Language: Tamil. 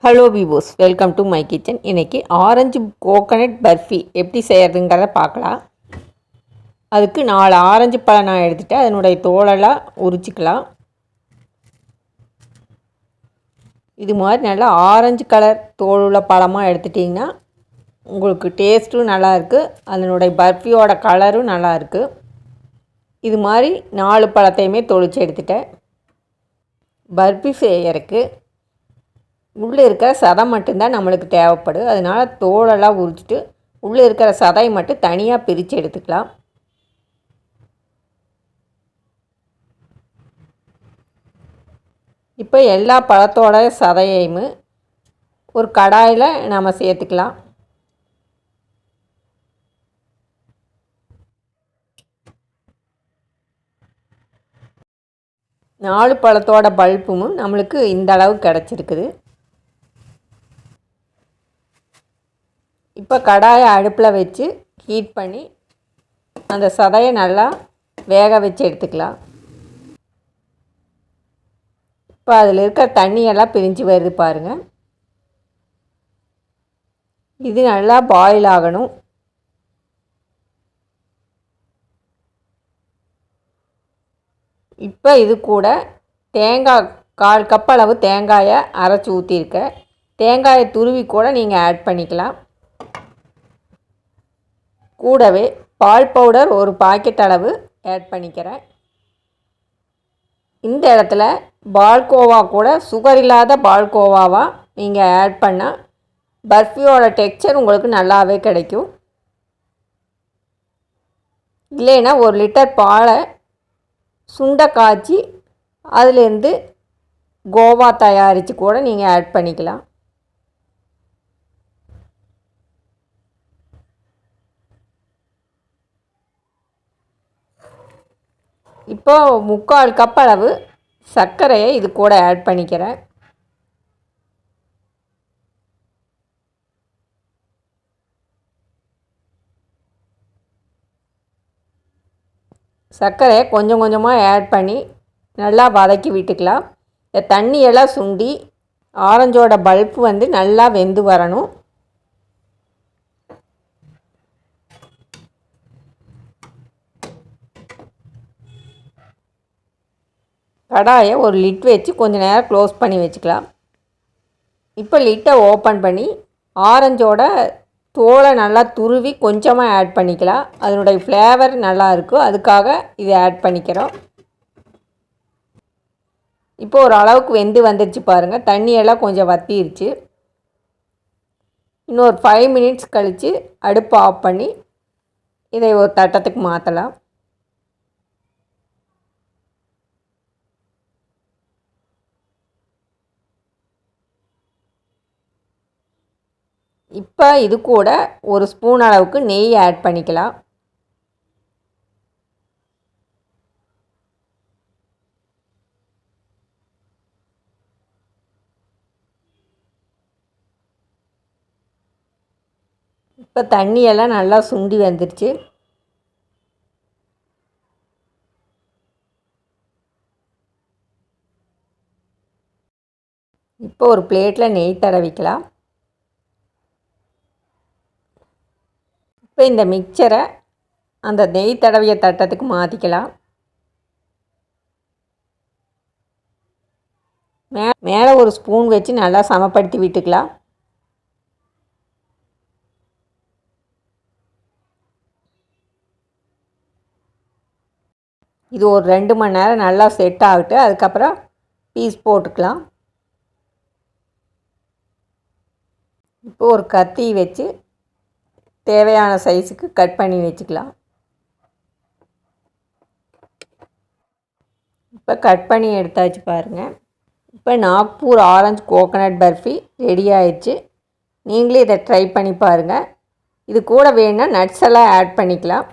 Hello viewers, welcome to my kitchen. இன்றைக்கி ஆரஞ்சு கோகனட் பர்ஃபி எப்படி செய்கிறதுங்கிறத பார்க்கலாம். அதுக்கு 4 ஆரஞ்சு பழம் நான் எடுத்துகிட்டு அதனுடைய தோலெல்லாம் உரிச்சிக்கலாம். இது மாதிரி நல்லா ஆரஞ்சு கலர் தோல் உள்ள பழமாக எடுத்துட்டிங்கன்னா உங்களுக்கு டேஸ்ட்டும் நல்லாயிருக்கு, அதனுடைய பர்ஃபியோட கலரும் நல்லாயிருக்கு. இது மாதிரி 4 பழத்தையுமே தொளிச்சு எடுத்துட்டேன். பர்ஃபி செய்யறதுக்கு உள்ளே இருக்கிற சதை மட்டும்தான் நம்மளுக்கு தேவைப்படும். அதனால் தோலெல்லாம் உரிச்சிட்டு உள்ளே இருக்கிற சதையை மட்டும் தனியாக பிரித்து எடுத்துக்கலாம். இப்போ எல்லா பழத்தோட சதையையும் ஒரு கடாயில் நம்ம சேர்த்துக்கலாம். நாலு பழத்தோட பல்பும் நம்மளுக்கு இந்த அளவு கிடச்சிருக்குது. இப்போ கடாயை அடுப்பில் வச்சு ஹீட் பண்ணி அந்த சதையை நல்லா வேக வச்சு எடுத்துக்கலாம். இப்போ அதில் இருக்கிற தண்ணியெல்லாம் பிரிஞ்சு வருது பாருங்கள். இது நல்லா பாயில் ஆகணும். இப்போ இது கூட தேங்காய் 1/4 கப் அளவு தேங்காயை அரைச்சி ஊற்றிருக்கேன். தேங்காயை துருவி கூட நீங்கள் ஆட் பண்ணிக்கலாம். கூடவே பால் பவுடர் ஒரு பாக்கெட் அளவு ஆட் பண்ணிக்கிறேன். இந்த இடத்துல பால்கோவா கூட சுகர் இல்லாத பால்கோவாவாக நீங்கள் ஆட் பண்ணால் பர்ஃபியோட டெக்ஸ்சர் உங்களுக்கு நல்லாவே கிடைக்கும். இல்லைன்னா 1 லிட்டர் பாலை சுண்டை காய்ச்சி அதிலேருந்து கோவா தயாரித்து கூட நீங்கள் ஆட் பண்ணிக்கலாம். இப்போ 3/4 கப் அளவு சர்க்கரையை இது கூட ஆட் பண்ணிக்கிறேன். சர்க்கரையை கொஞ்சம் கொஞ்சமாக ஆட் பண்ணி நல்லா வதக்கி விட்டுக்கலாம். இந்த தண்ணியெல்லாம் சுண்டி ஆரஞ்சோட பல்ப் நல்லா வெந்து வரணும். கடாயை ஒரு லிட் வச்சு கொஞ்சம் நேரம் க்ளோஸ் பண்ணி வச்சுக்கலாம். இப்போ லிட்டை ஓப்பன் பண்ணி ஆரஞ்சோட தோலை நல்லா துருவி கொஞ்சமாக ஆட் பண்ணிக்கலாம். அதனுடைய ஃப்ளேவர் நல்லா இருக்கும், அதுக்காக இதை ஆட் பண்ணிக்கிறோம். இப்போ ஒரு அளவுக்கு வெந்து வந்துடுச்சு பாருங்கள். தண்ணியெல்லாம் கொஞ்சம் வற்றிருச்சு. இன்னொரு 5 மினிட்ஸ் கழித்து அடுப்பு ஆஃப் பண்ணி இதை ஒரு தட்டத்துக்கு மாற்றலாம். இப்போ இது கூட ஒரு ஸ்பூன் அளவுக்கு நெய் ஆட் பண்ணிக்கலாம். இப்போ தண்ணியெல்லாம் நல்லா சுண்டி வந்துடுச்சு. இப்போ ஒரு பிளேட்டில் நெய் தடவிக்கலாம். இப்போ இந்த மிக்சரை அந்த நெய் தடவிய தட்டத்துக்கு மாற்றிக்கலாம். மேலே ஒரு ஸ்பூன் வச்சு நல்லா சமப்படுத்தி விட்டுக்கலாம். இது ஒரு 2 மணி நேரம் நல்லா செட் ஆகிட்டு அதுக்கப்புறம் பீஸ் போட்டுக்கலாம். இப்போ ஒரு கத்தி வச்சு தேவையான சைஸுக்கு கட் பண்ணி வச்சுக்கலாம். இப்போ கட் பண்ணி எடுத்தாச்சு பாருங்கள். இப்போ Nagpur orange coconut barfi ready ஆயிடுச்சு. நீங்களே இதை ட்ரை பண்ணி பாருங்கள். இது கூட வேணும்னா நட்ஸ் எல்லாம் ஆட் பண்ணிக்கலாம்.